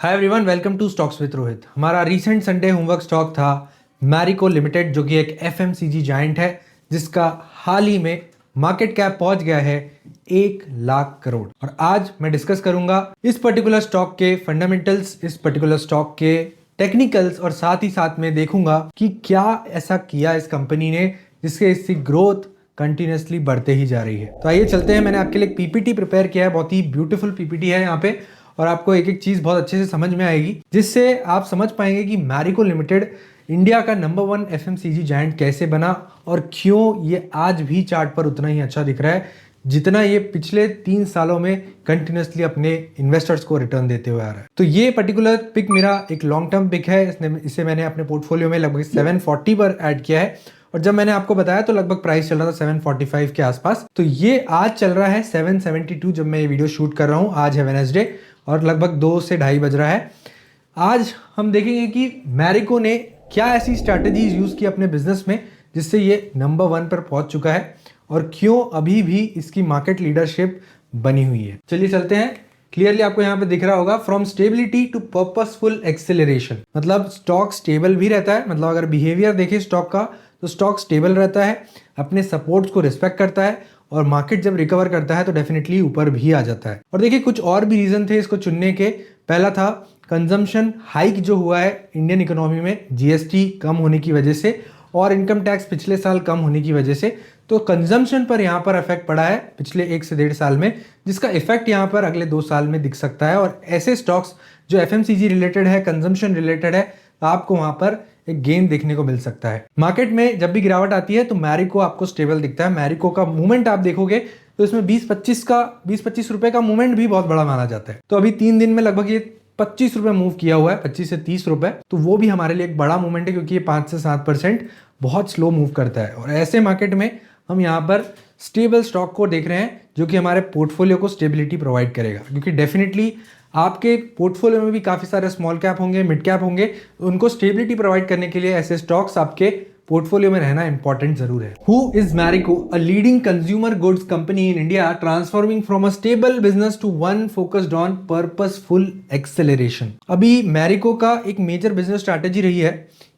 Hi everyone, welcome to stocks with Rohit. हमारा recent Sunday homework stock था Marico limited, जो कि एक एफएमसीजी जायंट है जिसका हाल ही में मार्केट कैप पहुंच गया है 1 लाख करोड़। और आज मैं डिस्कस करूंगा इस पर्टिकुलर स्टॉक के फंडामेंटल्स, इस पर्टिकुलर स्टॉक के टेक्निकल्स, और साथ ही साथ में देखूंगा कि क्या ऐसा किया इस कंपनी ने जिससे इसकी ग्रोथ कंटिन्यूसली बढ़ते ही जा रही है। तो आइए चलते हैं। मैंने आपके लिए एक पीपीटी प्रिपेयर किया है, बहुत ही ब्यूटीफुल पीपीटी है यहाँ पे, और आपको एक एक चीज बहुत अच्छे से समझ में आएगी, जिससे आप समझ पाएंगे कि मैरिको लिमिटेड इंडिया का नंबर 1 एफएमसीजी जायंट कैसे बना और क्यों ये आज भी चार्ट पर उतना ही अच्छा दिख रहा है जितना ये पिछले 3 सालों में कंटिन्यूसली अपने इन्वेस्टर्स को रिटर्न देते हुए आ रहा है। तो ये पर्टिकुलर पिक मेरा एक लॉन्ग टर्म पिक है। इसे मैंने अपने पोर्टफोलियो में लगभग 740 पर ऐड किया है, और जब मैंने आपको बताया तो लगभग प्राइस चल रहा था 745 के आसपास। तो ये आज चल रहा है 772 जब मैं ये वीडियो शूट कर रहा हूँ। आज है वेडनेसडे और लगभग 2 से 2:30 बज रहा है। आज हम देखेंगे कि मैरिको ने क्या ऐसी स्ट्रैटेजीज यूज की अपने बिजनेस में जिससे ये नंबर 1 पर पहुंच चुका है, और क्यों अभी भी इसकी मार्केट लीडरशिप बनी हुई है। चलिए चलते हैं। क्लियरली आपको यहाँ पे दिख रहा होगा, from stability to purposeful acceleration. मतलब स्टॉक स्टेबल भी रहता है, मतलब अगर बिहेवियर देखें स्टॉक का तो स्टॉक स्टेबल रहता है, अपने सपोर्ट्स को रिस्पेक्ट करता है, और मार्केट जब रिकवर करता है तो डेफिनेटली ऊपर भी आ जाता है। और देखिए कुछ और भी रीजन थे इसको चुनने के। पहला था कंजम्पशन हाइक जो हुआ है इंडियन इकोनॉमी में, जीएसटी कम होने की वजह से और इनकम टैक्स पिछले साल कम होने की वजह से। तो कंजम्पशन पर यहाँ पर इफेक्ट पड़ा है पिछले 1 से 1.5 साल में, जिसका इफेक्ट यहाँ पर अगले 2 साल में दिख सकता है। और ऐसे स्टॉक्स जो एफएमसीजी रिलेटेड है, कंजम्पशन रिलेटेड है, आपको वहां पर एक गेन देखने को मिल सकता है। मार्केट में जब भी गिरावट आती है तो मैरिको आपको स्टेबल दिखता है। मैरिको का मूवमेंट आप देखोगे तो इसमें 20-25 रुपए का मूवमेंट भी बहुत बड़ा माना जाता है। तो अभी 3 दिन में लगभग ये 25 रुपए मूव किया हुआ है, 25 से 30 रुपए। तो वो भी हमारे लिए एक बड़ा मूवमेंट है, क्योंकि ये 5 से 7% बहुत स्लो मूव करता है। और ऐसे मार्केट में हम यहाँ पर स्टेबल स्टॉक को देख रहे हैं जो कि हमारे पोर्टफोलियो को स्टेबिलिटी प्रोवाइड करेगा, क्योंकि डेफिनेटली आपके पोर्टफोलियो में भी काफी सारे स्मॉल कैप होंगे, मिड कैप होंगे। उनको स्टेबिलिटी प्रोवाइड करने के लिए ऐसे स्टॉक्स आपके पोर्टफोलियो में रहना इंपॉर्टेंट जरूर है। Who is Marico? A leading consumer goods company in India, transforming from a stable business to one focused on purposeful acceleration. अभी मैरिको का एक मेजर बिजनेस स्ट्रैटेजी रही है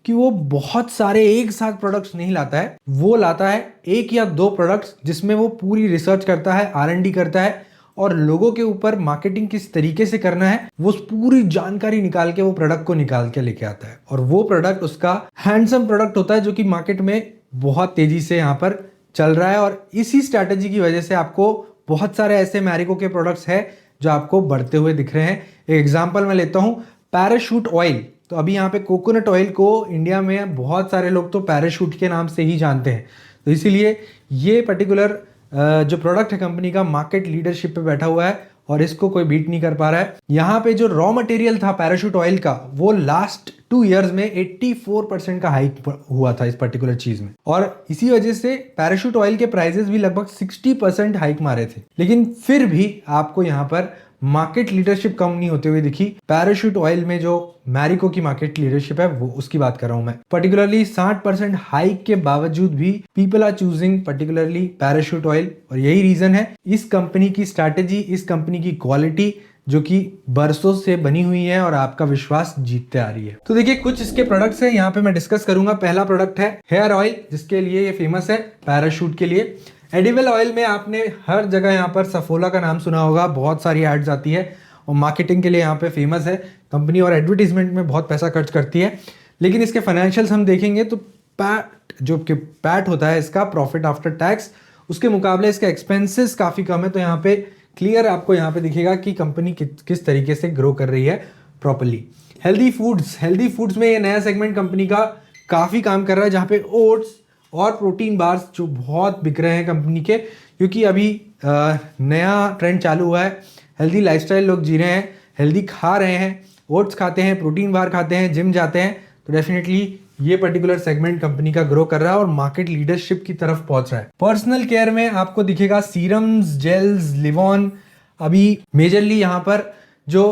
कि वो बहुत सारे एक साथ प्रोडक्ट्स नहीं लाता है, वो लाता है 1 या 2 प्रोडक्ट्स जिसमें वो पूरी रिसर्च करता है, R&D करता है, और लोगों के ऊपर मार्केटिंग किस तरीके से करना है वो पूरी जानकारी निकाल के वो प्रोडक्ट को निकाल के लेके आता है। और वो प्रोडक्ट उसका हैंडसम प्रोडक्ट होता है जो कि मार्केट में बहुत तेजी से यहाँ पर चल रहा है। और इसी स्ट्रैटेजी की वजह से आपको बहुत सारे ऐसे मैरिको के प्रोडक्ट्स है जो आपको बढ़ते हुए दिख रहे हैं। एक एग्जाम्पल मैं लेता हूँ, पैराशूट ऑयल। तो अभी यहाँ पे कोकोनट ऑयल को इंडिया में बहुत सारे लोग तो पैराशूट के नाम से ही जानते हैं। तो इसीलिए ये पर्टिकुलर जो प्रोडक्ट है कंपनी का मार्केट लीडरशिप पे बैठा हुआ है और इसको कोई बीट नहीं कर पा रहा है। यहाँ पे जो रॉ मटेरियल था पैराशूट ऑयल का, वो लास्ट 2 इयर्स में 84% का हाइक हुआ था इस पर्टिकुलर चीज में, और इसी वजह से पैराशूट ऑयल के प्राइसेस भी लगभग 60% हाइक मारे थे। लेकिन फिर भी आपको यहाँ पर मार्केट लीडरशिप कम नहीं होते हुए दिखी। पैराशूट ऑयल में जो मैरिको की मार्केट लीडरशिप है वो उसकी बात कर रहा हूं मैं। पर्टिकुलरली 60% हाइक के बावजूद भी people are choosing particularly Parachute oil, और यही रीजन है इस कंपनी की स्ट्रैटेजी, इस कंपनी की क्वालिटी जो कि बरसों से बनी हुई है और आपका विश्वास जीतते आ रही है। तो देखिए कुछ इसके प्रोडक्ट्स हैं यहाँ पे मैं डिस्कस करूंगा। पहला प्रोडक्ट है हेयर ऑयल, जिसके लिए ये फेमस है, पैराशूट के लिए। एडिबल ऑयल में आपने हर जगह यहाँ पर सफोला का नाम सुना होगा, बहुत सारी एड्स आती है और मार्केटिंग के लिए यहाँ पे फेमस है कंपनी, और एडवर्टीजमेंट में बहुत पैसा खर्च करती है। लेकिन इसके फाइनेंशियल्स हम देखेंगे तो पैट होता है इसका, प्रॉफिट आफ्टर टैक्स, उसके मुकाबले इसका एक्सपेंसेस काफ़ी कम है। तो यहाँ पे क्लियर आपको यहाँ पे दिखेगा कि कंपनी किस तरीके से ग्रो कर रही है प्रॉपरली। हेल्दी फूड्स में ये नया सेगमेंट कंपनी का काफ़ी काम कर रहा है, जहाँ पे ओट्स और प्रोटीन बार्स जो बहुत बिक रहे हैं कंपनी के, क्योंकि अभी नया ट्रेंड चालू हुआ है, हेल्दी लाइफस्टाइल लोग जी रहे हैं, हेल्दी खा रहे हैं, ओट्स खाते हैं, प्रोटीन बार खाते हैं, जिम जाते हैं। तो डेफिनेटली ये पर्टिकुलर सेगमेंट कंपनी का ग्रो कर रहा है और मार्केट लीडरशिप की तरफ पहुंच रहा है। पर्सनल केयर में आपको दिखेगा सीरम्स, जेल्स, लिवॉन। अभी मेजरली यहाँ पर जो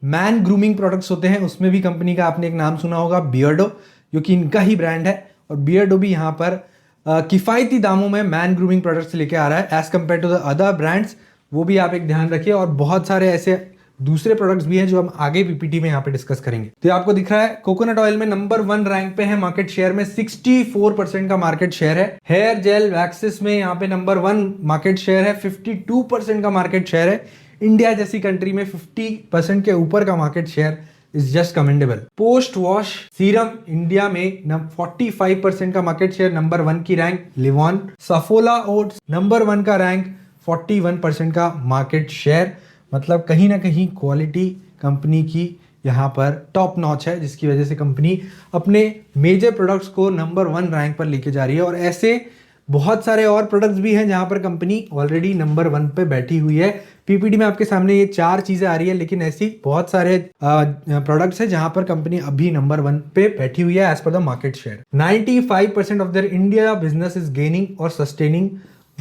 मैन ग्रूमिंग प्रोडक्ट्स होते हैं उसमें भी कंपनी का आपने एक नाम सुना होगा, बियर्डो, जो कि इनका ही ब्रांड है। और बियर्डो भी यहाँ पर किफ़ायती दामों में मैन ग्रूमिंग प्रोडक्ट्स लेके आ रहा है as compared to the other brands. वो भी आप एक ध्यान रखिए। और बहुत सारे ऐसे दूसरे प्रोडक्ट्स भी हैं जो हम आगे पीपीटी में यहाँ पे डिस्कस करेंगे। तो आपको दिख रहा है कोकोनट ऑयल में नंबर 1 रैंक पे है मार्केट शेयर में, 64% का मार्केट शेयर है। हेयर जेल वैक्सेस में यहाँ पे नंबर 1 मार्केट शेयर है, 52% का मार्केट शेयर है। इंडिया जैसी कंट्री में 50% के ऊपर का market share is just commendable. Post wash serum India में 45% का मार्केट शेयर, नंबर 1 की rank Livon. Saffola oats number 1 का रैंक, 41% का मार्केट शेयर। मतलब कहीं ना कहीं क्वालिटी कंपनी की यहाँ पर टॉप नॉच है, जिसकी वजह से कंपनी अपने मेजर प्रोडक्ट्स को नंबर 1 रैंक पर लेके जा रही है। और ऐसे बहुत सारे और प्रोडक्ट्स भी हैं जहां पर कंपनी ऑलरेडी नंबर 1 पे बैठी हुई है। पीपीटी में आपके सामने ये 4 चीजें आ रही है, लेकिन ऐसी बहुत सारे प्रोडक्ट्स हैं जहां पर कंपनी अभी नंबर 1 पे बैठी हुई है as per the market share. 95% of their India business is gaining और सस्टेनिंग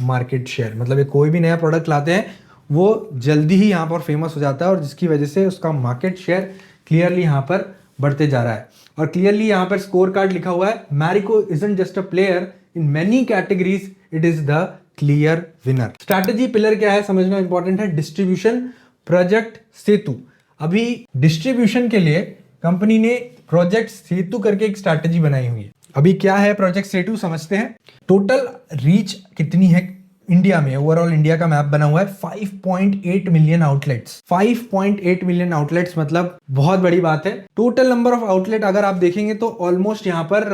मार्केट शेयर। मतलब ये कोई भी नया प्रोडक्ट लाते हैं वो जल्दी ही यहाँ पर फेमस हो जाता है, और जिसकी वजह से उसका मार्केट शेयर क्लियरली यहाँ पर बढ़ते जा रहा है। और क्लियरली यहाँ पर स्कोर कार्ड लिखा हुआ है, Marico isn't just a player in many categories, it is the clear winner. Strategy pillar क्या है समझना इंपॉर्टेंट है। डिस्ट्रीब्यूशन प्रोजेक्ट सेतु। अभी डिस्ट्रीब्यूशन के लिए कंपनी ने प्रोजेक्ट सेतु करके एक स्ट्रैटेजी बनाई हुई है। अभी क्या है प्रोजेक्ट सेतु समझते हैं। टोटल रीच कितनी है इंडिया में, ओवरऑल इंडिया का मैप बना हुआ है 5.8 मिलियन आउटलेट्स। 5.8 मिलियन आउटलेट्स मतलब बहुत बड़ी बात है। टोटल नंबर ऑफ आउटलेट अगर आप देखेंगे तो ऑलमोस्ट यहाँ पर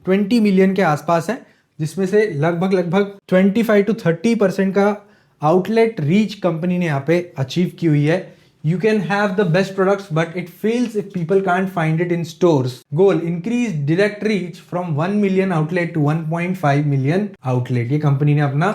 20 मिलियन के आसपास है, जिसमें से लगभग 25 to 30% का आउटलेट रीच कंपनी ने यहाँ पे अचीव की हुई है। You can have the best products, but it fails if people can't find it in stores. Goal: increase direct reach from 1 million outlet to 1.5 million outlet. ये company ने अपना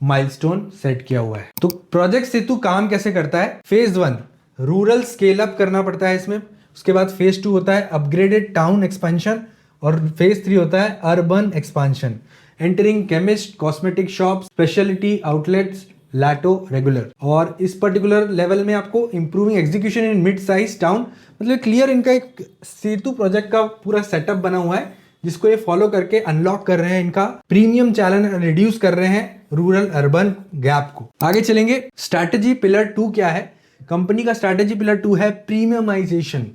milestone set किया हुआ है। तो प्रोजेक्ट सेतु काम कैसे करता है? फेज 1 रूरल स्केल अप करना पड़ता है इसमें। उसके बाद फेज 2 होता है अपग्रेडेड टाउन एक्सपेंशन, और फेज 3 होता है urban expansion, entering chemist, cosmetic shop, speciality outlets, लाटो रेगुलर। और इस पर्टिकुलर लेवल में आपको improving execution in mid size town. मतलब क्लियर इनका एक सेतु प्रोजेक्ट का पूरा सेटअप बना हुआ है, जिसको ये फॉलो करके अनलॉक कर रहे हैं, इनका प्रीमियम चैलेंज रिड्यूस कर रहे हैं रूरल अर्बन गैप को। आगे चलेंगे। स्ट्रैटेजी पिलर 2 क्या है? कंपनी का स्ट्रैटेजी पिलर 2 है premiumisation,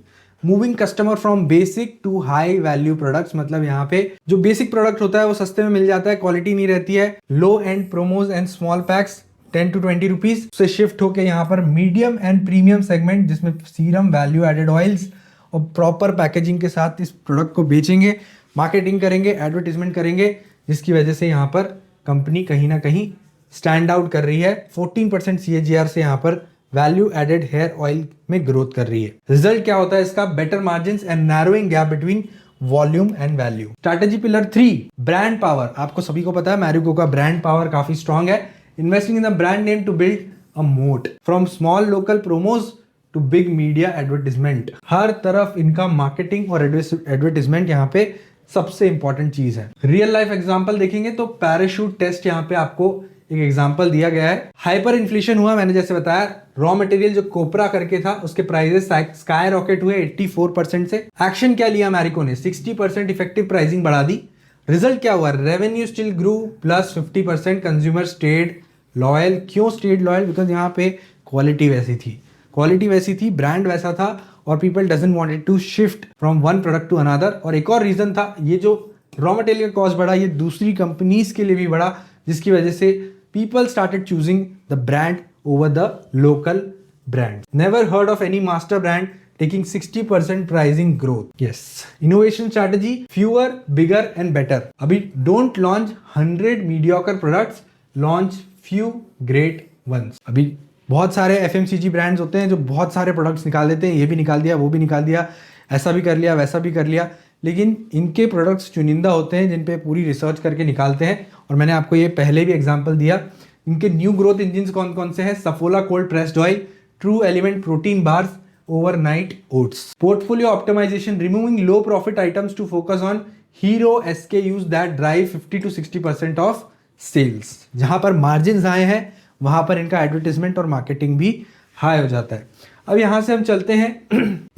moving customer from basic to high value products. मतलब यहाँ पे जो बेसिक प्रोडक्ट होता है वो सस्ते में मिल जाता है, क्वालिटी नहीं रहती है। Low end promos and small packs 10 to 20 rupees से शिफ्ट होकर यहाँ पर मीडियम एंड प्रीमियम सेगमेंट, जिसमें सीरम, वैल्यू एडेड ऑयल्स और प्रॉपर पैकेजिंग के साथ इस प्रोडक्ट को बेचेंगे, मार्केटिंग करेंगे, एडवर्टीजमेंट करेंगे, जिसकी वजह से यहाँ पर कंपनी कहीं ना कहीं स्टैंड आउट कर रही है। 14% CAGR से यहाँ पर वैल्यू एडेड हेयर ऑयल में ग्रोथ कर रही है। रिजल्ट क्या होता है इसका? Better margin and narrowing gap between volume and value. Strategy pillar 3 brand power. आपको सभी को पता है मैरिको का ब्रांड पावर काफी स्ट्रांग है। Investing in the brand name to build a moat from small local promos to big media advertisement. हर तरफ इनका मार्केटिंग और एडवर्टीजमेंट यहाँ पे सबसे इंपॉर्टेंट चीज है। रियल लाइफ एग्जांपल देखेंगे तो पैराशूट टेस्ट यहाँ पे आपको एक एग्जांपल दिया गया है। हाइपर इन्फ्लेशन हुआ, मैंने जैसे बताया, रॉ मटेरियल जो कोपरा करके था उसके प्राइसेस स्काई रॉकेट हुए 84% से। एक्शन क्या लिया मैरिको ने? 60% इफेक्टिव प्राइसिंग बढ़ा दी। रिजल्ट क्या हुआ? Revenue still grew plus 50%, consumer stayed loyal. क्यों स्टेड लॉयल? बिकॉज यहाँ पे क्वालिटी वैसी थी, ब्रांड वैसा था, और people doesn't wanted to shift from one product to another. और एक और रीजन था, ये जो रॉ मटेरियल का कॉस्ट बढ़ा, ये दूसरी कंपनीज के लिए भी बढ़ा, जिसकी वजह से people started choosing the brand over the local brand. Never heard of any master brand taking 60% pricing growth. Yes. Innovation strategy, fewer, bigger and better. अभी don't launch 100 mediocre products, launch few great ones. अभी बहुत सारे FMCG brands होते हैं जो बहुत सारे products निकाल देते हैं, ये भी निकाल दिया, वो भी निकाल दिया, ऐसा भी कर लिया, वैसा भी कर लिया, लेकिन इनके प्रोडक्ट्स चुनिंदा होते हैं जिन पे पूरी रिसर्च करके निकालते हैं। और मैंने आपको ये पहले भी एग्जांपल दिया। इनके न्यू ग्रोथ इंजिन कौन कौन से हैं? Saffola cold pressed oil, true element protein bars, overnight oats. Portfolio optimization, removing low profit items to focus on hero SKUs that drive 50 to 60% of sales. जहां पर मार्जिन हाई है वहां पर इनका एडवर्टीजमेंट और मार्केटिंग भी हाई हो जाता है। अब यहां से हम चलते हैं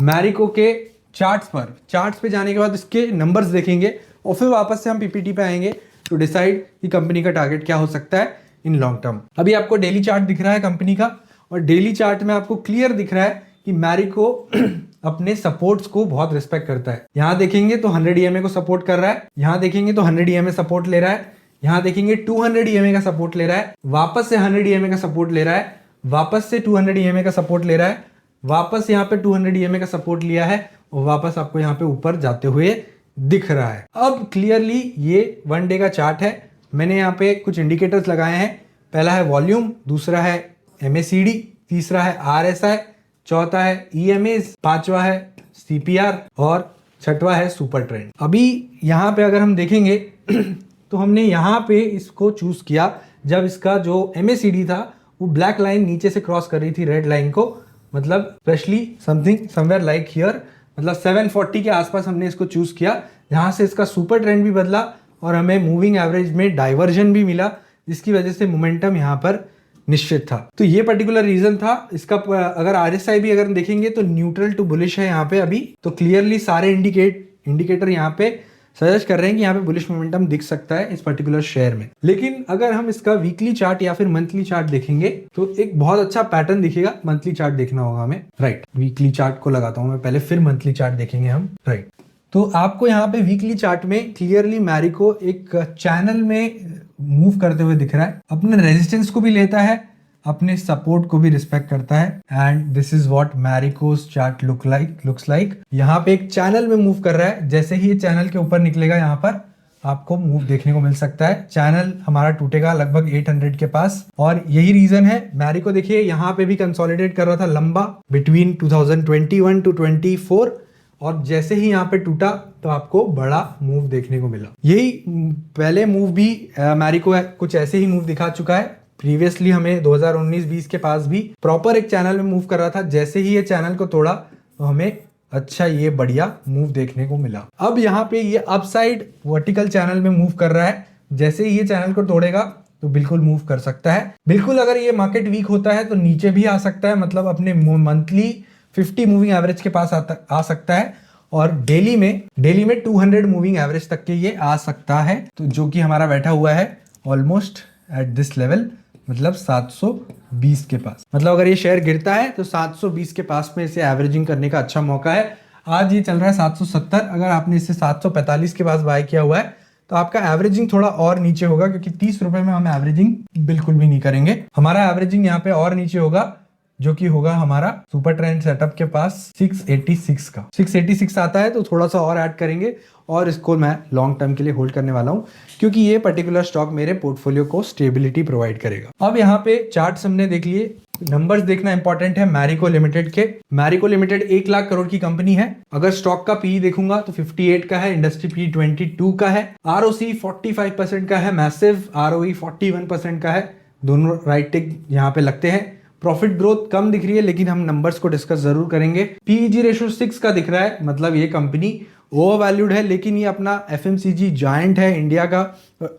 मैरिको के चार्ट्स पर। चार्ट्स पे जाने के बाद इसके नंबर्स देखेंगे और फिर वापस से हम पीपीटी पे आएंगे टू डिसाइड कि कंपनी का टारगेट क्या हो सकता है इन लॉन्ग टर्म। अभी आपको डेली चार्ट दिख रहा है कंपनी का, और डेली चार्ट में आपको क्लियर दिख रहा है कि मैरिको अपने सपोर्ट्स को बहुत रिस्पेक्ट करता है। यहाँ देखेंगे तो 100 EMA को सपोर्ट कर रहा है, यहाँ देखेंगे तो 100 EMA सपोर्ट ले रहा है, यहाँ देखेंगे 200 EMA का सपोर्ट ले रहा है, वापस से 100 EMA का सपोर्ट ले रहा है, वापस से 200 EMA का सपोर्ट ले रहा है, वापस यहाँ पे 200 EMA का सपोर्ट लिया है और वापस आपको यहाँ पे ऊपर जाते हुए दिख रहा है। अब क्लियरली ये 1 डे का चार्ट है। मैंने यहाँ पे कुछ इंडिकेटर्स लगाए हैं। पहला है वॉल्यूम, दूसरा है MACD, तीसरा है RSI, चौथा है EMAs, पांचवा है CPR और छठवा है सुपर ट्रेंड। अभी यहाँ पे अगर हम देखेंगे तो हमने यहाँ पे इसको चूज किया जब इसका जो MACD था वो ब्लैक लाइन नीचे से क्रॉस कर रही थी रेड लाइन को, मतलब specially something somewhere like here, मतलब 740 के आसपास हमने इसको चूज किया। यहाँ से इसका सुपर ट्रेंड भी बदला और हमें मूविंग एवरेज में डाइवर्जन भी मिला, जिसकी वजह से मोमेंटम यहाँ पर निश्चित था। तो ये पर्टिकुलर रीजन था इसका। अगर RSI भी अगर देखेंगे तो न्यूट्रल टू बुलिश है यहाँ पे अभी, तो क्लियरली सारे इंडिकेटर यहाँ पे सजेस्ट कर रहे हैं कि यहाँ पे बुलिश मोमेंटम दिख सकता है इस पर्टिकुलर शेयर में। लेकिन अगर हम इसका वीकली चार्ट या फिर मंथली चार्ट देखेंगे तो एक बहुत अच्छा पैटर्न दिखेगा। मंथली चार्ट देखना होगा हमें, राइट। वीकली चार्ट को लगाता हूं मैं पहले, फिर मंथली चार्ट देखेंगे हम, राइट। तो आपको यहाँ पे वीकली चार्ट में क्लियरली मैरिको एक चैनल में मूव करते हुए दिख रहा है। अपने रेजिस्टेंस को भी लेता है, अपने सपोर्ट को भी रिस्पेक्ट करता है, and this is what Marico's chart looks like. यहाँ पे एक चैनल में मूव कर रहा है। जैसे ही ये चैनल के ऊपर निकलेगा यहाँ पर आपको मूव देखने को मिल सकता है। चैनल हमारा टूटेगा लगभग 800 के पास, और यही रीजन है मैरिको देखिए यहाँ पे भी कंसोलिडेट कर रहा था लंबा बिटवीन 2021 टू 24, और जैसे ही यहाँ पे टूटा तो आपको बड़ा मूव देखने को मिला। यही पहले मूव भी मैरिको कुछ ऐसे ही मूव दिखा चुका है। प्रीवियसली हमें 2019-20 के पास भी प्रॉपर एक चैनल में मूव कर रहा था। जैसे ही ये चैनल को तोड़ा तो हमें अच्छा ये बढ़िया मूव देखने को मिला। अब यहाँ पे ये अपसाइड वर्टिकल चैनल में मूव कर रहा है। जैसे ही ये चैनल को तोड़ेगा तो बिल्कुल मूव कर सकता है। बिल्कुल अगर ये मार्केट वीक होता है तो नीचे भी आ सकता है, मतलब अपने मंथली 50 मूविंग एवरेज के पास आ सकता है, और डेली में 200 मूविंग एवरेज तक के ये आ सकता है। तो जो कि हमारा बैठा हुआ है ऑलमोस्ट एट दिस लेवल, मतलब 720 के पास। मतलब अगर ये शेयर गिरता है तो 720 के पास में इसे एवरेजिंग करने का अच्छा मौका है। आज ये चल रहा है 770। अगर आपने इसे 745 के पास बाय किया हुआ है तो आपका एवरेजिंग थोड़ा और नीचे होगा, क्योंकि 30 रुपए में हम एवरेजिंग बिल्कुल भी नहीं करेंगे। हमारा एवरेजिंग यहाँ पे और नीचे होगा, जो कि होगा हमारा सुपर ट्रेंड सेटअप के पास 686 का। 686 आता है तो थोड़ा सा और ऐड करेंगे, और इसको मैं लॉन्ग टर्म के लिए होल्ड करने वाला हूं, क्योंकि ये पर्टिकुलर स्टॉक मेरे पोर्टफोलियो को स्टेबिलिटी प्रोवाइड करेगा। अब यहाँ पे चार्ट्स हमने देख लिए, नंबर्स देखना इंपॉर्टेंट है मैरिको लिमिटेड के। मैरिको लिमिटेड 1 लाख करोड़ की कंपनी है। अगर स्टॉक का पी देखूंगा तो 58 का है, इंडस्ट्री पी 22 का है, ROC 45% का है, मैसिव ROE 41% का है। दोनों राइट टिक यहाँ पे लगते हैं। प्रॉफिट ग्रोथ कम दिख रही है, लेकिन हम नंबर्स को डिस्कस जरूर करेंगे। PEG रेशो 6 का दिख रहा है, मतलब ये कंपनी ओवर वैल्यूड है, लेकिन ये अपना FMCG जायंट है इंडिया का।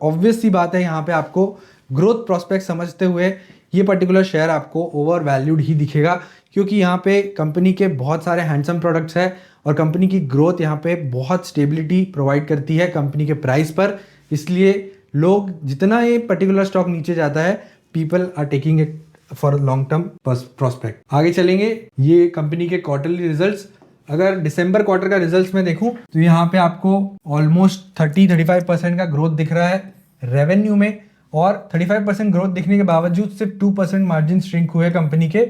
ऑब्वियस सी बात है, यहाँ पे आपको ग्रोथ प्रोस्पेक्ट समझते हुए ये पर्टिकुलर शेयर आपको ओवर वैल्यूड ही दिखेगा, क्योंकि यहाँ पे कंपनी के बहुत सारे हैंडसम प्रोडक्ट्स है और कंपनी की ग्रोथ यहाँ पे बहुत स्टेबिलिटी प्रोवाइड करती है कंपनी के प्राइस पर। इसलिए लोग जितना ये पर्टिकुलर स्टॉक नीचे जाता है, people are taking it for long term prospect. आगे चलेंगे, ये कंपनी के क्वार्टरली रिजल्ट्स। अगर दिसंबर क्वार्टर का रिजल्ट्स में देखूं तो यहाँ पे आपको ऑलमोस्ट 30-35% का ग्रोथ दिख रहा है रेवेन्यू में, और 35% ग्रोथ दिखने के बावजूद सिर्फ 2% मार्जिन श्रिंक हुए कंपनी के,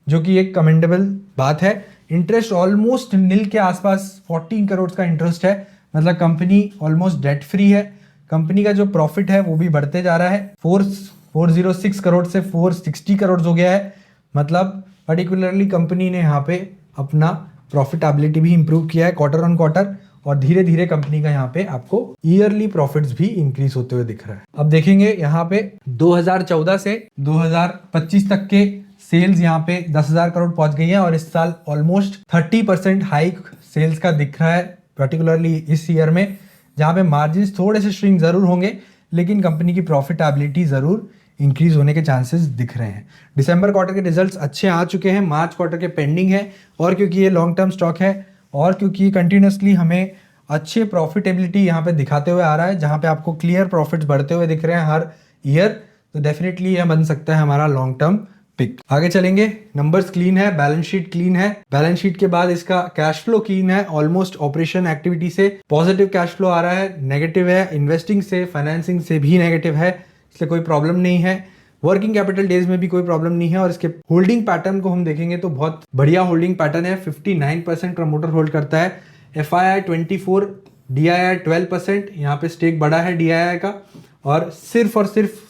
जो कि एक कमेंडेबल बात है। इंटरेस्ट ऑलमोस्ट नील के आसपास 14 करोड़ का इंटरेस्ट है, मतलब कंपनी ऑलमोस्ट डेट फ्री है। कंपनी का जो प्रॉफिट है वो भी बढ़ते जा रहा है, 406 करोड़ से 460 करोड़ हो गया है। मतलब पर्टिकुलरली कंपनी ने यहाँ पे अपना प्रॉफिटेबिलिटी भी इंप्रूव किया है क्वार्टर ऑन क्वार्टर, और धीरे धीरे कंपनी का यहाँ पे आपको ईयरली प्रॉफिट्स भी इंक्रीज होते हुए दिख रहा है। अब देखेंगे यहाँ पे 2014 से 2025 तक के सेल्स यहाँ पे 10,000 करोड़ पहुंच गई है, और इस साल ऑलमोस्ट 30% हाइक सेल्स का दिख रहा है, पर्टिकुलरली इस ईयर में, जहाँ पे मार्जिन थोड़े से श्रिंक जरूर होंगे, लेकिन कंपनी की प्रॉफिटेबिलिटी जरूर इंक्रीज होने के चांसेस दिख रहे हैं। दिसंबर क्वार्टर के रिजल्ट्स अच्छे आ चुके हैं, मार्च क्वार्टर के पेंडिंग है, और क्योंकि ये लॉन्ग टर्म स्टॉक है, और क्योंकि कंटिन्यूसली हमें अच्छे प्रॉफिटेबिलिटी यहाँ पे दिखाते हुए आ रहा है, जहाँ पे आपको क्लियर प्रॉफिट्स बढ़ते हुए दिख रहे हैं हर ईयर, तो डेफिनेटली यह बन सकता है हमारा लॉन्ग टर्म पिक। आगे चलेंगे, नंबर्स क्लीन है, बैलेंस शीट क्लीन है। बैलेंस शीट के बाद इसका कैश फ्लो क्लीन है, ऑलमोस्ट ऑपरेशन एक्टिविटी से पॉजिटिव कैश फ्लो आ रहा है, नेगेटिव है इन्वेस्टिंग से, फाइनेंसिंग से भी नेगेटिव है, इसलिए कोई प्रॉब्लम नहीं है। वर्किंग कैपिटल डेज में भी कोई प्रॉब्लम नहीं है। और इसके होल्डिंग पैटर्न को हम देखेंगे तो बहुत बढ़िया होल्डिंग पैटर्न है। 59% प्रमोटर होल्ड करता है, FII 24, DII 12%, यहाँ पे स्टेक बड़ा है DII का, और सिर्फ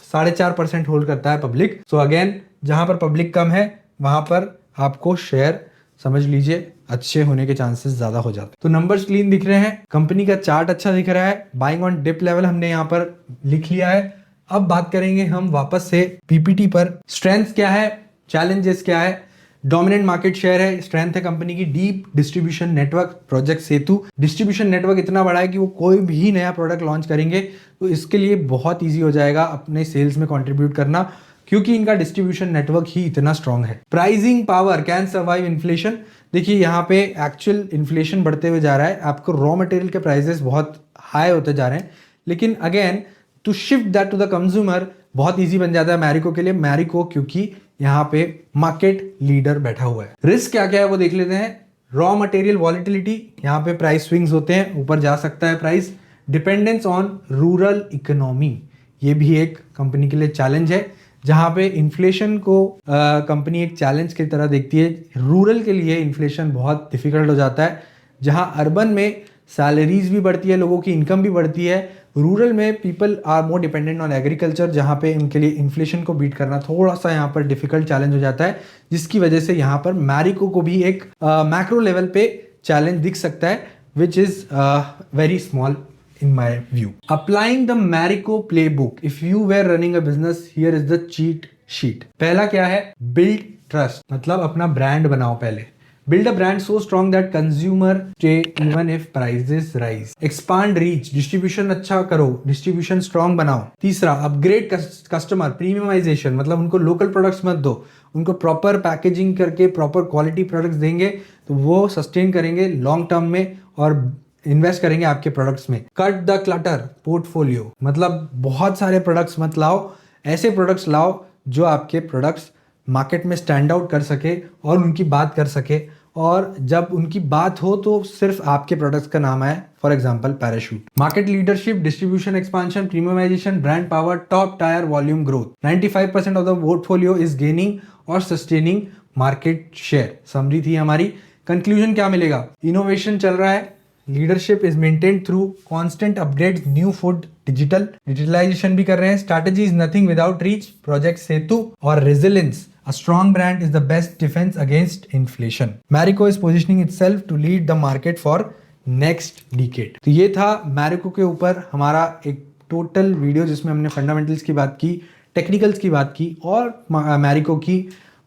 4.5% होल्ड करता है पब्लिक। सो अगेन, जहां पर पब्लिक कम है वहां पर आपको शेयर समझ लीजिए अच्छे होने के चांसेस ज्यादा हो जाते हैं। तो नंबर्स क्लीन दिख रहे हैं, कंपनी का चार्ट अच्छा दिख रहा है, बाइंग ऑन डिप लेवल हमने यहाँ पर लिख लिया है। अब बात करेंगे हम वापस से पीपीटी पर। स्ट्रेंथ क्या है, चैलेंजेस क्या है। डोमिनेंट मार्केट शेयर है, स्ट्रेंथ है कंपनी की। डीप डिस्ट्रीब्यूशन नेटवर्क, प्रोजेक्ट सेतु डिस्ट्रीब्यूशन नेटवर्क इतना बड़ा है कि वो कोई भी नया प्रोडक्ट लॉन्च करेंगे तो इसके लिए बहुत ईजी हो जाएगा अपने सेल्स में कंट्रीब्यूट करना, क्योंकि इनका डिस्ट्रीब्यूशन नेटवर्क ही इतना स्ट्रांग है। Pricing power, can survive inflation. देखिए यहाँ पे एक्चुअल इन्फ्लेशन बढ़ते हुए जा रहा है, आपको रॉ मटेरियल के प्राइसेस बहुत हाई होते जा रहे हैं, लेकिन again to shift that to the consumer बहुत इजी बन जाता है मैरिको के लिए। मैरिको क्योंकि यहाँ पे मार्केट लीडर बैठा हुआ है। रिस्क क्या क्या है वो देख लेते हैं। रॉ मटेरियल वॉलिटिलिटी, यहाँ पे प्राइस स्विंग्स होते हैं, ऊपर जा सकता है price. Dependence on rural economy, ये भी एक कंपनी के लिए चैलेंज है, जहाँ पे इन्फ्लेशन को कंपनी एक चैलेंज की तरह देखती है। रूरल के लिए इन्फ्लेशन बहुत डिफिकल्ट हो जाता है, जहाँ अर्बन में सैलरीज भी बढ़ती है, लोगों की इनकम भी बढ़ती है। रूरल में people are more dependent on agriculture, जहाँ पे इनके लिए इन्फ्लेशन को बीट करना थोड़ा सा यहाँ पर डिफिकल्ट चैलेंज हो जाता है, जिसकी वजह से यहाँ पर मैरिको को भी एक मैक्रो लेवल पे चैलेंज दिख सकता है, which is very small in my view. Applying the Marico playbook. If you were running a business, here is the cheat sheet. पहला क्या है, build trust, मतलब अपना ब्रांड बनाओ पहले। Build a brand so strong that consumer stay even if prices rise. Expand reach, distribution अच्छा करो, distribution strong बनाओ। तीसरा, upgrade customer, premiumization, मतलब उनको local products मत दो, उनको प्रॉपर पैकेजिंग करके प्रॉपर क्वालिटी प्रोडक्ट्स देंगे तो वो सस्टेन करेंगे लॉन्ग टर्म में और इन्वेस्ट करेंगे आपके प्रोडक्ट्स में। कट द क्लटर पोर्टफोलियो, मतलब बहुत सारे प्रोडक्ट्स मत लाओ, ऐसे प्रोडक्ट्स लाओ जो आपके प्रोडक्ट्स मार्केट में स्टैंड आउट कर सके और उनकी बात कर सके, और जब उनकी बात हो तो सिर्फ आपके प्रोडक्ट्स का नाम आए, for example Parachute. Market leadership, distribution expansion, premiumisation, brand power, top tier volume growth. 95% of the portfolio is gaining और सस्टेनिंग मार्केट शेयर। समरी थी हमारी। कंक्लूजन क्या मिलेगा, इनोवेशन चल रहा है, leadership is maintained through constant updates, new food, digitalisation भी कर रहे हैं। Strategy is nothing without reach, project Setu और resilience. A strong brand is the best defense against inflation. Marico is positioning itself to lead the market for next decade. तो ये था Marico के ऊपर हमारा एक टोटल वीडियो, जिसमें हमने फंडामेंटल्स की बात की, टेक्निकल्स की बात की और Marico की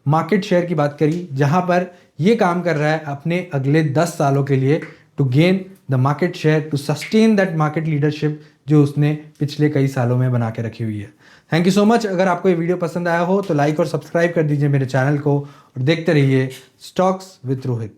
मार्केट शेयर की बात करी, जहां पर ये काम कर रहा है अपने अगले 10 सालों के लिए to gain the market share, to sustain that market leadership जो उसने पिछले कई सालों में बना के रखी हुई है। Thank you so much. अगर आपको ये वीडियो पसंद आया हो तो लाइक और सब्सक्राइब कर दीजिए मेरे चैनल को और देखते रहिए स्टॉक्स विद रोहित।